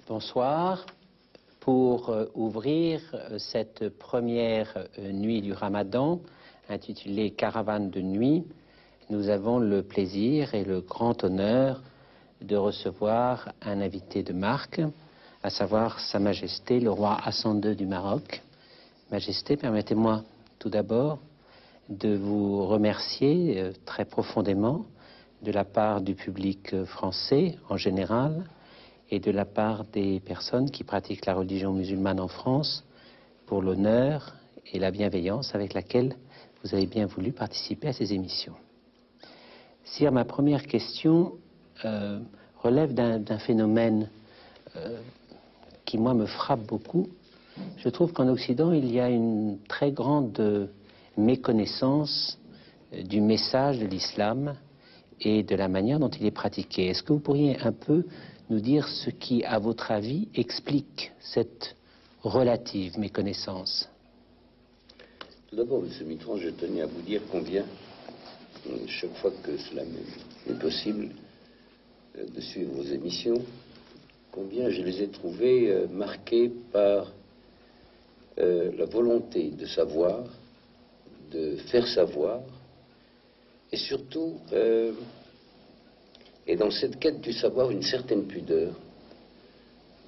Bonsoir. Pour ouvrir cette première nuit du Ramadan, intitulée Caravane de nuit, nous avons le plaisir et le grand honneur de recevoir un invité de marque, à savoir Sa Majesté le roi Hassan II du Maroc. Majesté, permettez-moi tout d'abord de vous remercier très profondément de la part du public français en général et de la part des personnes qui pratiquent la religion musulmane en France pour l'honneur et la bienveillance avec laquelle vous avez bien voulu participer à ces émissions. Sire, ma première question relève d'un phénomène qui, moi, me frappe beaucoup. Je trouve qu'en Occident, il y a une très grande méconnaissance du message de l'islam et de la manière dont il est pratiqué. Est-ce que vous pourriez un peu nous dire ce qui, à votre avis, explique cette relative méconnaissance? Tout d'abord, M. Mitterrand, je tenais à vous dire combien, chaque fois que cela m'est possible de suivre vos émissions, combien je les ai trouvées marquées par la volonté de savoir, de faire savoir, et surtout, et dans cette quête du savoir, une certaine pudeur,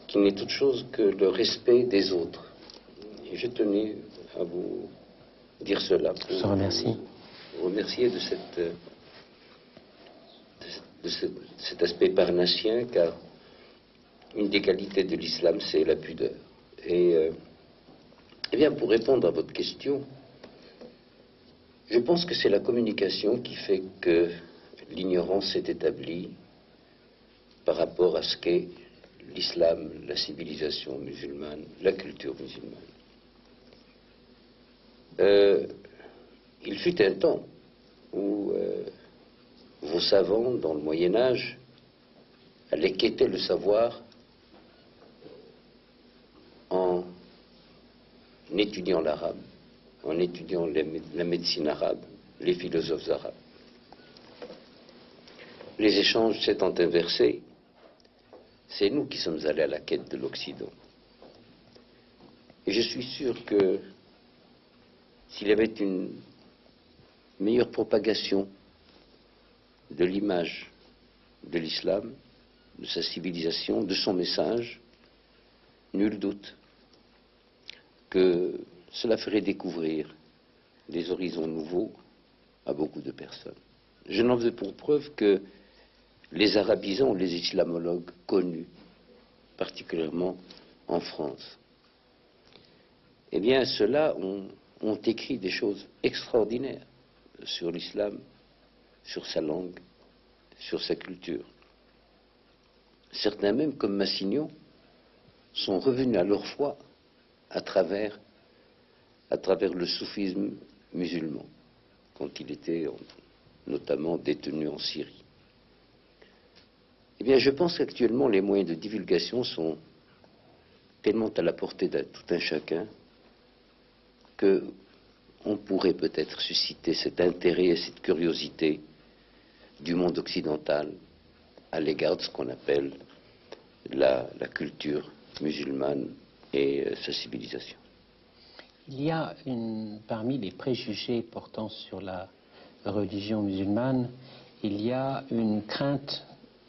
qui n'est autre chose que le respect des autres. Et je tenais à vous dire cela. Je vous remercie. Vous remercier de cet aspect parnassien, car une des qualités de l'islam, c'est la pudeur. Et bien, pour répondre à votre question, je pense que c'est la communication qui fait que l'ignorance s'est établie par rapport à ce qu'est l'islam, la civilisation musulmane, la culture musulmane. Il fut un temps où vos savants, dans le Moyen-Âge, allaient quêter le savoir en étudiant l'arabe, en étudiant la médecine arabe, les philosophes arabes. Les échanges s'étant inversés, c'est nous qui sommes allés à la quête de l'Occident. Et je suis sûr que s'il y avait une meilleure propagation de l'image de l'islam, de sa civilisation, de son message, nul doute que cela ferait découvrir des horizons nouveaux à beaucoup de personnes. Je n'en veux pour preuve que les arabisants, les islamologues connus, particulièrement en France, eh bien, ceux-là ont écrit des choses extraordinaires sur l'islam, sur sa langue, sur sa culture. Certains même, comme Massignon, sont revenus à leur foi à travers le soufisme musulman, quand il était notamment détenu en Syrie. Eh bien, je pense qu'actuellement, les moyens de divulgation sont tellement à la portée de tout un chacun qu'on pourrait peut-être susciter cet intérêt et cette curiosité du monde occidental à l'égard de ce qu'on appelle la culture musulmane et sa civilisation. Il y a parmi les préjugés portant sur la religion musulmane, il y a une crainte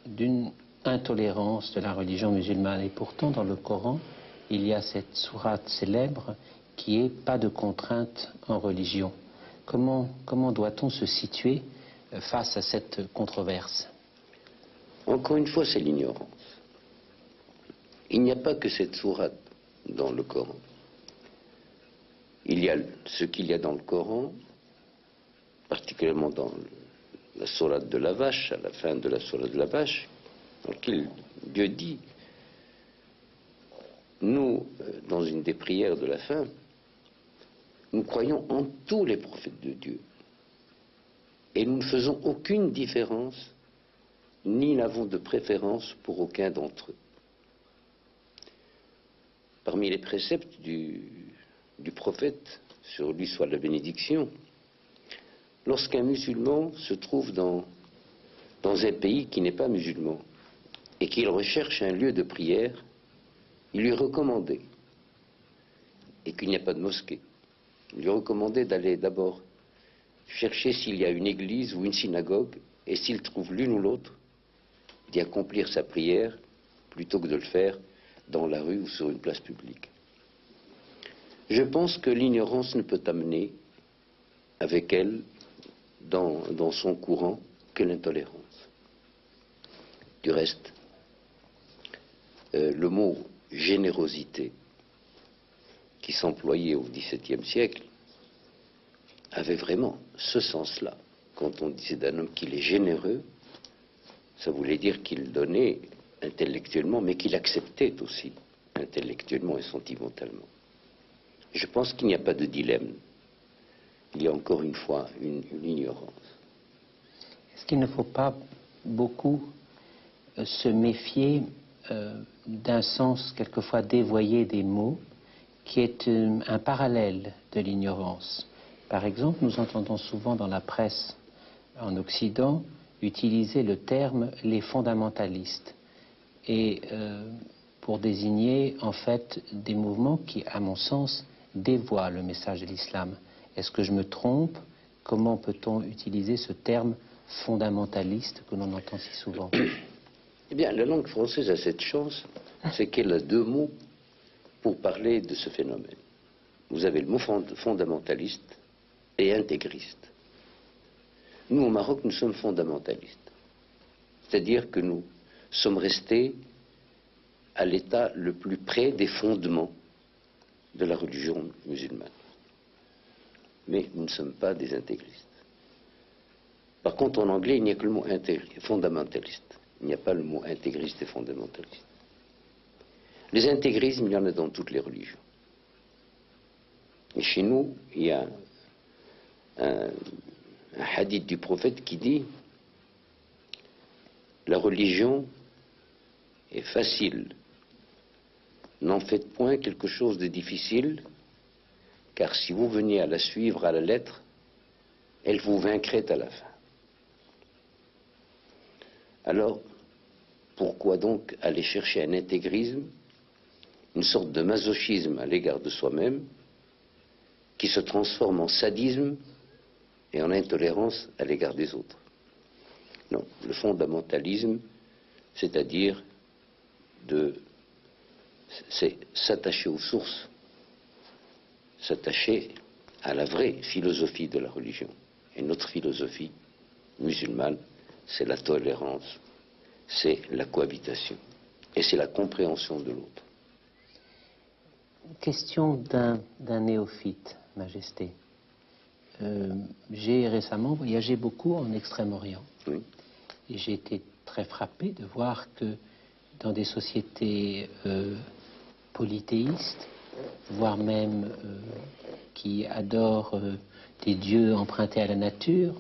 d'une intolérance de la religion musulmane. Et pourtant, dans le Coran, il y a cette sourate célèbre qui est « Pas de contrainte en religion ». Comment doit-on se situer face à cette controverse? Encore une fois, c'est l'ignorance. Il n'y a pas que cette sourate dans le Coran. Il y a ce qu'il y a dans le Coran, particulièrement dans la sourate de la vache, à la fin de la sourate de la vache, dans laquelle Dieu dit, nous, dans une des prières de la fin, nous croyons en tous les prophètes de Dieu. Et nous ne faisons aucune différence, ni n'avons de préférence pour aucun d'entre eux. Parmi les préceptes du prophète, sur lui soit la bénédiction, lorsqu'un musulman se trouve dans un pays qui n'est pas musulman et qu'il recherche un lieu de prière, il lui recommandait, et qu'il n'y a pas de mosquée, il lui recommandait d'aller d'abord chercher s'il y a une église ou une synagogue, et s'il trouve l'une ou l'autre, d'y accomplir sa prière, plutôt que de le faire dans la rue ou sur une place publique. Je pense que l'ignorance ne peut amener avec elle, dans son courant, que l'intolérance. Du reste, le mot générosité, qui s'employait au XVIIe siècle, avait vraiment ce sens-là. Quand on disait d'un homme qu'il est généreux, ça voulait dire qu'il donnait intellectuellement, mais qu'il acceptait aussi intellectuellement et sentimentalement. Je pense qu'il n'y a pas de dilemme. Il y a encore une fois une ignorance. Est-ce qu'il ne faut pas beaucoup se méfier d'un sens quelquefois dévoyé des mots, qui est un parallèle de l'ignorance? Par exemple, nous entendons souvent dans la presse en Occident utiliser le terme « les fondamentalistes » et pour désigner en fait des mouvements qui, à mon sens, dévoient le message de l'islam. Est-ce que je me trompe? Comment peut-on utiliser ce terme fondamentaliste que l'on entend si souvent? Eh bien, la langue française a cette chance, c'est qu'elle a deux mots pour parler de ce phénomène. Vous avez le mot fondamentaliste et intégriste. Nous, au Maroc, nous sommes fondamentalistes. C'est-à-dire que nous sommes restés à l'état le plus près des fondements de la religion musulmane. Mais nous ne sommes pas des intégristes. Par contre, en anglais, il n'y a que le mot fondamentaliste. Il n'y a pas le mot intégriste et fondamentaliste. Les intégrismes, il y en a dans toutes les religions. Et chez nous, il y a un hadith du prophète qui dit: la religion est facile, n'en faites point quelque chose de difficile, car si vous veniez à la suivre à la lettre, elle vous vaincrait à la fin. Alors, pourquoi donc aller chercher un intégrisme, une sorte de masochisme à l'égard de soi-même, qui se transforme en sadisme et en intolérance à l'égard des autres? Non, le fondamentalisme, c'est-à-dire c'est s'attacher aux sources, s'attacher à la vraie philosophie de la religion. Et notre philosophie musulmane, c'est la tolérance, c'est la cohabitation, et c'est la compréhension de l'autre. Question d'un néophyte, Majesté. J'ai récemment voyagé beaucoup en Extrême-Orient. Oui. Et j'ai été très frappé de voir que dans des sociétés polythéistes, voire même qui adorent des dieux empruntés à la nature,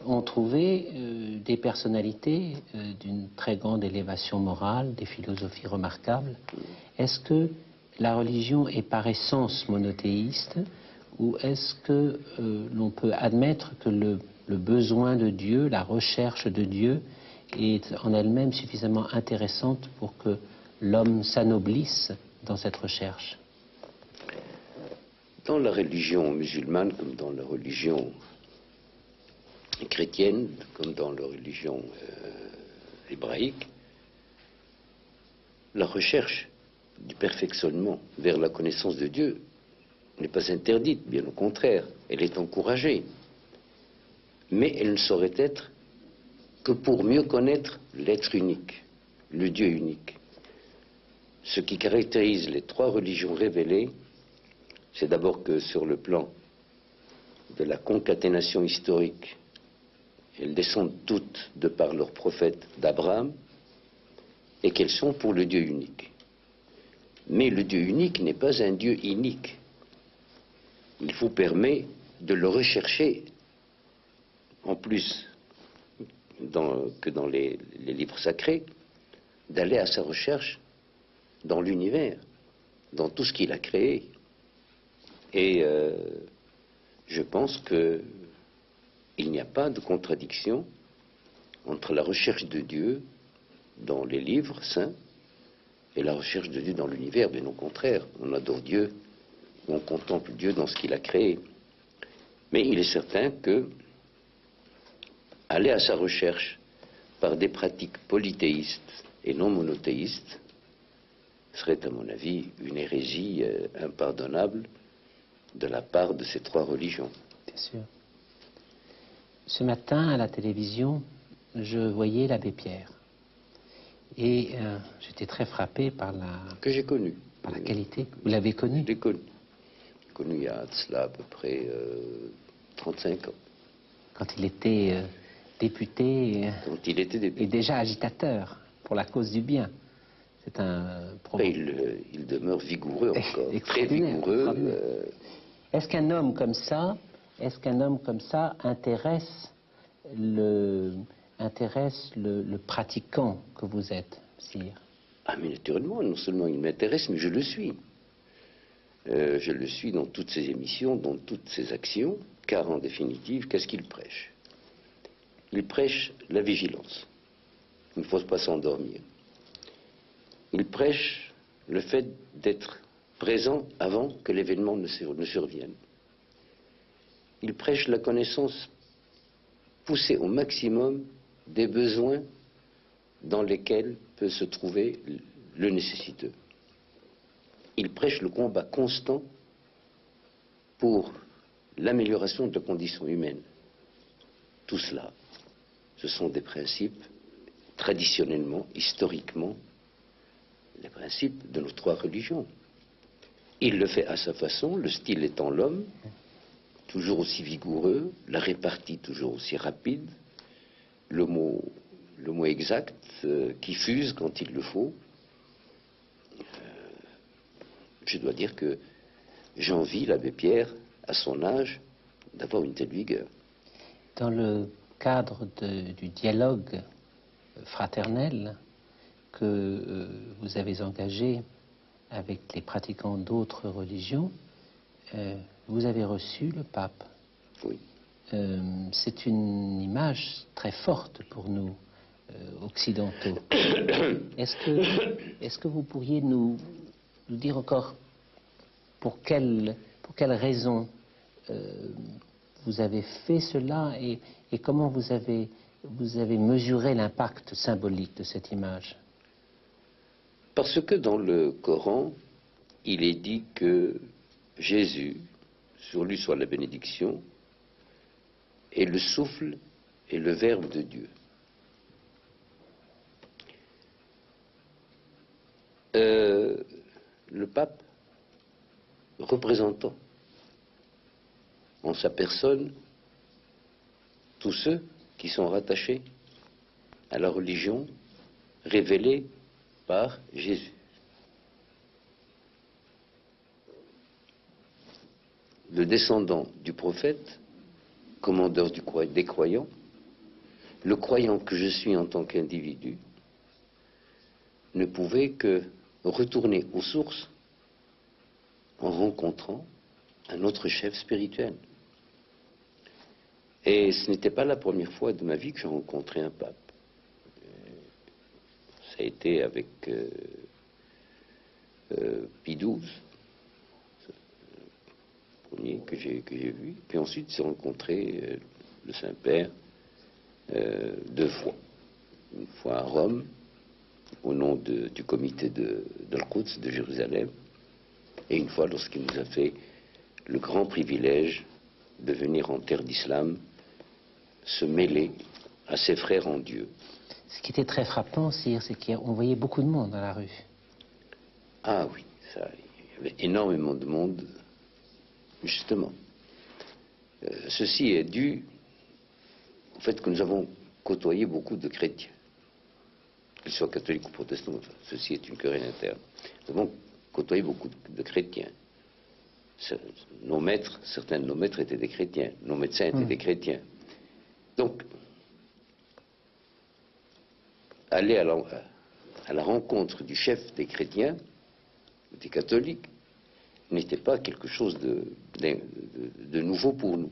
on trouvait des personnalités d'une très grande élévation morale, des philosophies remarquables. Est-ce que la religion est par essence monothéiste, ou est-ce que l'on peut admettre que le besoin de Dieu, la recherche de Dieu, est en elle-même suffisamment intéressante pour que l'homme s'anoblisse dans cette recherche? Dans la religion musulmane, comme dans la religion chrétienne, comme dans la religion hébraïque, la recherche du perfectionnement vers la connaissance de Dieu n'est pas interdite, bien au contraire, elle est encouragée. Mais elle ne saurait être que pour mieux connaître l'être unique, le Dieu unique. Ce qui caractérise les trois religions révélées, c'est d'abord que sur le plan de la concaténation historique, elles descendent toutes de par leur prophète d'Abraham, et qu'elles sont pour le Dieu unique. Mais le Dieu unique n'est pas un Dieu inique. Il vous permet de le rechercher, en plus que dans les livres sacrés, d'aller à sa recherche dans l'univers, dans tout ce qu'il a créé. Et je pense qu'il n'y a pas de contradiction entre la recherche de Dieu dans les livres saints et la recherche de Dieu dans l'univers, bien au contraire. On adore Dieu, on contemple Dieu dans ce qu'il a créé. Mais il est certain que aller à sa recherche par des pratiques polythéistes et non monothéistes serait, à mon avis, une hérésie impardonnable de la part de ces trois religions. Bien sûr. Ce matin, à la télévision, je voyais l'abbé Pierre. Et j'étais très frappé par la... Que j'ai connu. Par la qualité. Vous l'avez connu? Je l'ai connu. Connu il y a de cela à peu près 35 ans. Quand il était député, Quand il était député. Et déjà agitateur pour la cause du bien. C'est un problème. Il demeure vigoureux encore, très Extraordinaire, vigoureux. extraordinaire. Est-ce qu'un homme comme ça intéresse le pratiquant que vous êtes, sire? Ah, mais naturellement, non seulement il m'intéresse, mais je le suis. Je le suis dans toutes ses émissions, dans toutes ses actions, car en définitive, qu'est-ce qu'il prêche? Il prêche la vigilance. Il ne faut pas s'endormir. Il prêche le fait d'être présent avant que l'événement ne survienne. Il prêche la connaissance poussée au maximum des besoins dans lesquels peut se trouver le nécessiteux. Il prêche le combat constant pour l'amélioration de la condition humaine. Tout cela, ce sont des principes traditionnellement, historiquement, les principes de nos trois religions. Il le fait à sa façon, le style étant l'homme, toujours aussi vigoureux, la répartie toujours aussi rapide, le mot exact qui fuse quand il le faut. Je dois dire que j'envie l'abbé Pierre, à son âge, d'avoir une telle vigueur. Dans le cadre du dialogue fraternel que vous avez engagé avec les pratiquants d'autres religions, vous avez reçu le pape. Oui. C'est une image très forte pour nous, occidentaux. Est-ce que vous pourriez nous dire encore pour quelle raison vous avez fait cela et comment vous avez mesuré l'impact symbolique de cette image? Parce que dans le Coran, il est dit que Jésus, sur lui soit la bénédiction, est le souffle et le verbe de Dieu. Le pape, représentant en sa personne tous ceux qui sont rattachés à la religion révélée par Jésus. Le descendant du prophète, commandeur des croyants, le croyant que je suis en tant qu'individu, ne pouvait que retourner aux sources en rencontrant un autre chef spirituel. Et ce n'était pas la première fois de ma vie que j'ai rencontré un pape. Ça a été avec Pie XII, le premier que j'ai vu. Puis ensuite, j'ai rencontré le Saint-Père 2 fois. Une fois à Rome, au nom du comité de l'Al-Quds de Jérusalem, et une fois lorsqu'il nous a fait le grand privilège de venir en terre d'islam se mêler à ses frères en Dieu. Ce qui était très frappant, sire, c'est qu'on voyait beaucoup de monde dans la rue. Ah oui, ça, il y avait énormément de monde, justement. Ceci est dû au fait que nous avons côtoyé beaucoup de chrétiens, qu'ils soient catholiques ou protestants. Enfin, ceci est une querelle interne. Nous avons côtoyé beaucoup de chrétiens. Nos maîtres, certains de nos maîtres étaient des chrétiens, nos médecins étaient des chrétiens. Donc, aller à la rencontre du chef des chrétiens, des catholiques, n'était pas quelque chose de nouveau pour nous.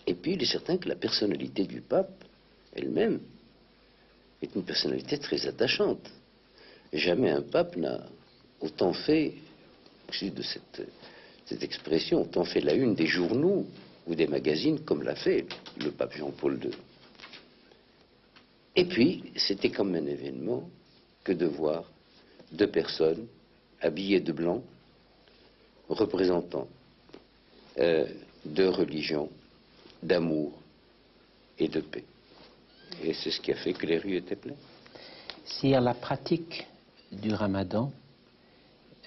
Et puis, il est certain que la personnalité du pape elle-même est une personnalité très attachante. jamais un pape n'a autant fait, excusez de cette expression, autant fait la une des journaux ou des magazines comme l'a fait le pape Jean-Paul II. Et puis, c'était comme un événement que de voir deux personnes habillées de blanc, représentant de religion, d'amour et de paix. Et c'est ce qui a fait que les rues étaient pleines. Si la pratique du ramadan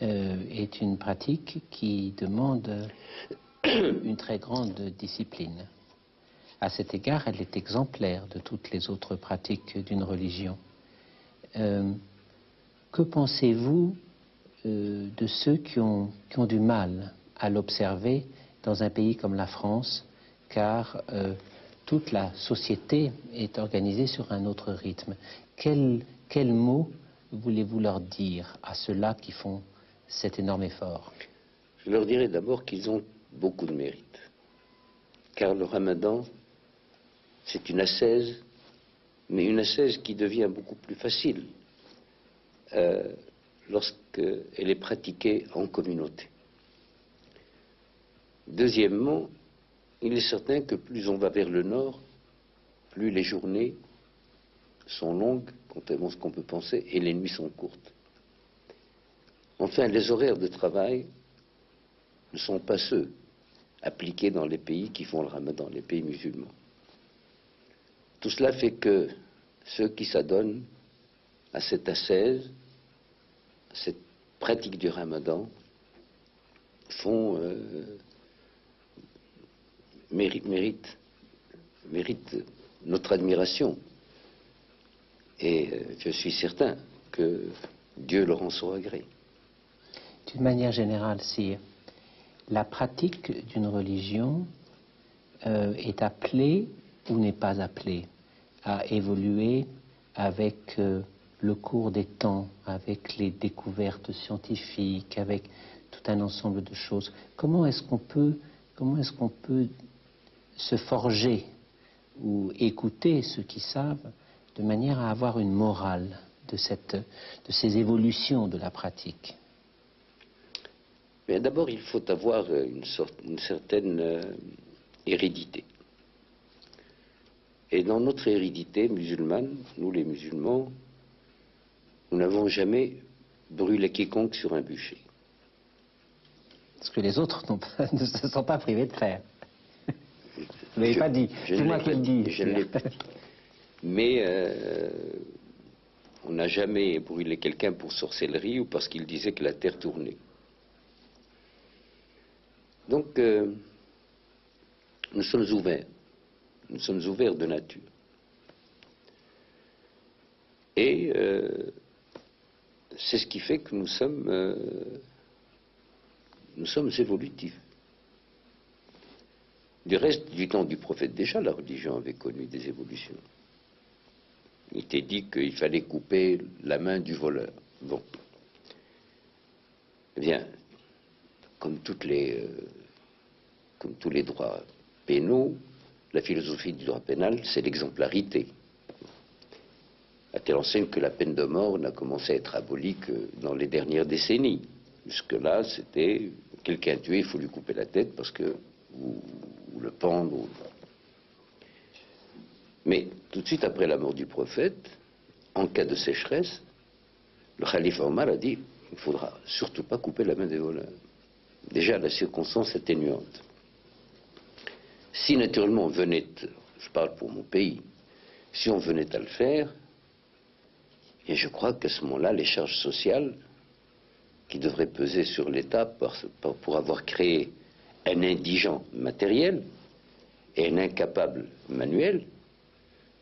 est une pratique qui demande une très grande discipline. À cet égard, elle est exemplaire de toutes les autres pratiques d'une religion. Que pensez-vous de ceux qui ont du mal à l'observer dans un pays comme la France, car toute la société est organisée sur un autre rythme? Quel mot voulez-vous leur dire à ceux-là qui font cet énorme effort? Je leur dirais d'abord qu'ils ont beaucoup de mérite, car le ramadan, c'est une ascèse, mais une ascèse qui devient beaucoup plus facile lorsqu'elle est pratiquée en communauté. Deuxièmement, il est certain que plus on va vers le nord, plus les journées sont longues, contrairement à ce qu'on peut penser, et les nuits sont courtes. Enfin, les horaires de travail ne sont pas ceux appliqués dans les pays qui font le ramadan, les pays musulmans. Tout cela fait que ceux qui s'adonnent à cette ascèse, à cette pratique du ramadan, méritent notre admiration. Et je suis certain que Dieu leur en saura gré. D'une manière générale, si la pratique d'une religion est appelée ou n'est pas appelée à évoluer avec le cours des temps, avec les découvertes scientifiques, avec tout un ensemble de choses, comment est-ce qu'on peut se forger ou écouter ceux qui savent de manière à avoir une morale de ces évolutions de la pratique? Mais d'abord, il faut avoir une certaine hérédité. Et dans notre hérédité musulmane, nous les musulmans, nous n'avons jamais brûlé quiconque sur un bûcher. Ce que les autres ne se sont pas privés de faire. Vous n'avez pas dit, c'est moi qui le dis. Je ne l'ai pas dit. Mais on n'a jamais brûlé quelqu'un pour sorcellerie ou parce qu'il disait que la terre tournait. Donc, nous sommes ouverts de nature. Et c'est ce qui fait que nous sommes évolutifs. Du reste, du temps du prophète déjà, la religion avait connu des évolutions. Il était dit qu'il fallait couper la main du voleur. Bon. Eh bien, comme tous les droits pénaux, la philosophie du droit pénal, c'est l'exemplarité. À telle enseigne que la peine de mort n'a commencé à être abolie que dans les dernières décennies. Jusque-là, c'était quelqu'un tué, il faut lui couper la tête parce que ou le pendre. Mais tout de suite après la mort du prophète, en cas de sécheresse, le khalife Omar a dit il ne faudra surtout pas couper la main des voleurs. Déjà la circonstance atténuante. Si naturellement on venait, je parle pour mon pays, si on venait à le faire, et je crois qu'à ce moment-là, les charges sociales qui devraient peser sur l'État pour avoir créé un indigent matériel et un incapable manuel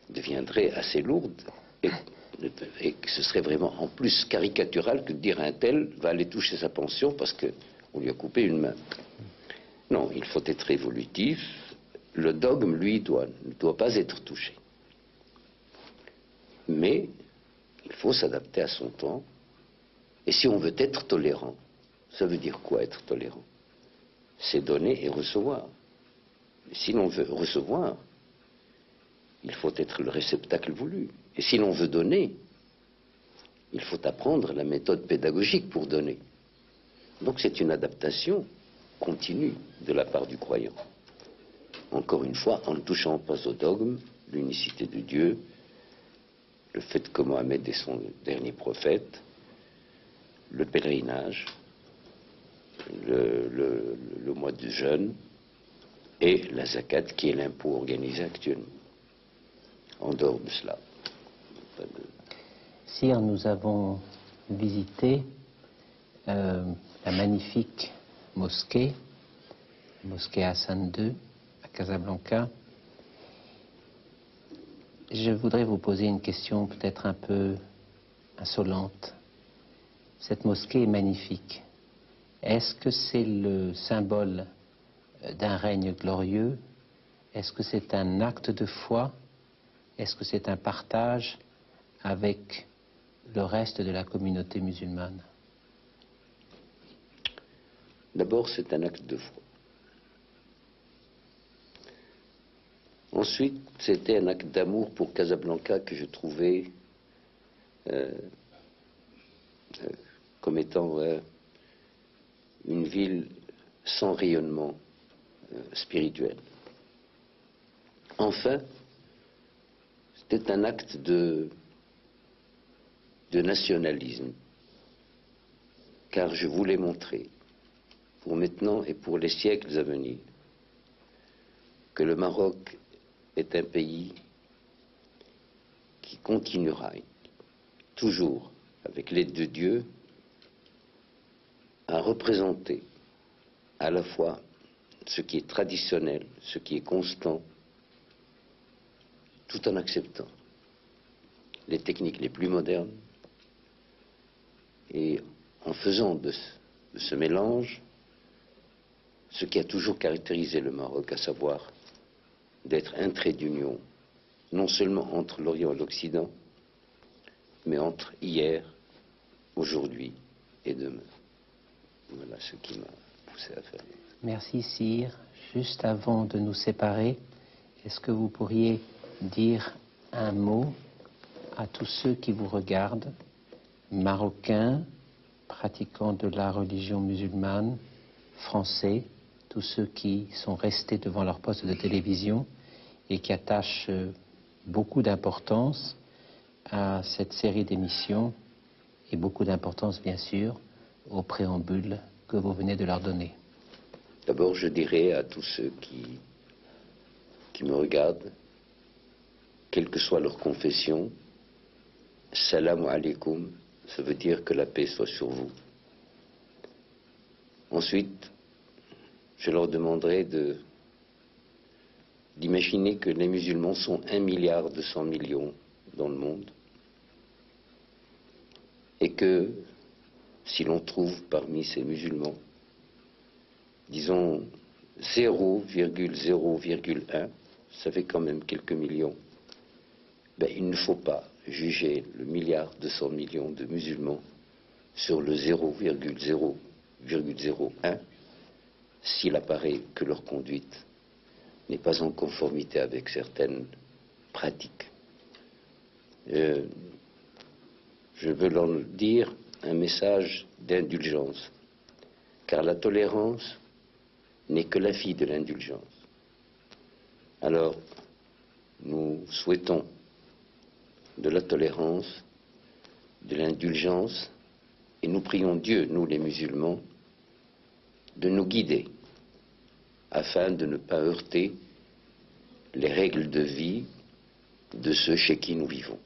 deviendraient assez lourdes et que ce serait vraiment en plus caricatural que de dire un tel va aller toucher sa pension parce qu'on lui a coupé une main. Non, il faut être évolutif. Le dogme, lui, ne doit pas être touché. Mais il faut s'adapter à son temps. Et si on veut être tolérant, ça veut dire quoi être tolérant? C'est donner et recevoir. Et si l'on veut recevoir, il faut être le réceptacle voulu. Et si l'on veut donner, il faut apprendre la méthode pédagogique pour donner. Donc c'est une adaptation continue de la part du croyant. Encore une fois, en ne touchant pas au dogme, l'unicité de Dieu, le fait que Mohammed est son dernier prophète, le pèlerinage, le mois de jeûne et la zakat qui est l'impôt organisé actuellement. En dehors de cela. Sire, nous avons visité la magnifique mosquée Hassan II à Casablanca. Je voudrais vous poser une question peut-être un peu insolente. Cette mosquée est magnifique. Est-ce que c'est le symbole d'un règne glorieux? Est-ce que c'est un acte de foi? Est-ce que c'est un partage avec le reste de la communauté musulmane? D'abord, c'est un acte de foi. Ensuite, c'était un acte d'amour pour Casablanca que je trouvais comme étant une ville sans rayonnement spirituel. Enfin, c'était un acte de nationalisme, car je voulais montrer, pour maintenant et pour les siècles à venir, que le Maroc est un pays qui continuera toujours, avec l'aide de Dieu, à représenter à la fois ce qui est traditionnel, ce qui est constant, tout en acceptant les techniques les plus modernes et en faisant de ce mélange ce qui a toujours caractérisé le Maroc, à savoir d'être un trait d'union, non seulement entre l'Orient et l'Occident, mais entre hier, aujourd'hui et demain. Voilà ce qui m'a poussé à faire. Merci, Sire. Juste avant de nous séparer, est-ce que vous pourriez dire un mot à tous ceux qui vous regardent, marocains, pratiquants de la religion musulmane, français, tous ceux qui sont restés devant leur poste de télévision et qui attachent beaucoup d'importance à cette série d'émissions et beaucoup d'importance, bien sûr, au préambule que vous venez de leur donner? D'abord, je dirais à tous ceux qui me regardent, quelle que soit leur confession, salam alaikum, ça veut dire que la paix soit sur vous. Ensuite, je leur demanderai d'imaginer que les musulmans sont 1,2 milliard dans le monde et que si l'on trouve parmi ces musulmans, disons 0,0,1, ça fait quand même quelques millions, ben, il ne faut pas juger le 1,2 milliard de musulmans sur le 0,0,01 s'il apparaît que leur conduite n'est pas en conformité avec certaines pratiques. Je veux leur dire un message d'indulgence, car la tolérance n'est que la fille de l'indulgence. Alors, nous souhaitons de la tolérance, de l'indulgence, et nous prions Dieu, nous les musulmans, de nous guider afin de ne pas heurter les règles de vie de ceux chez qui nous vivons.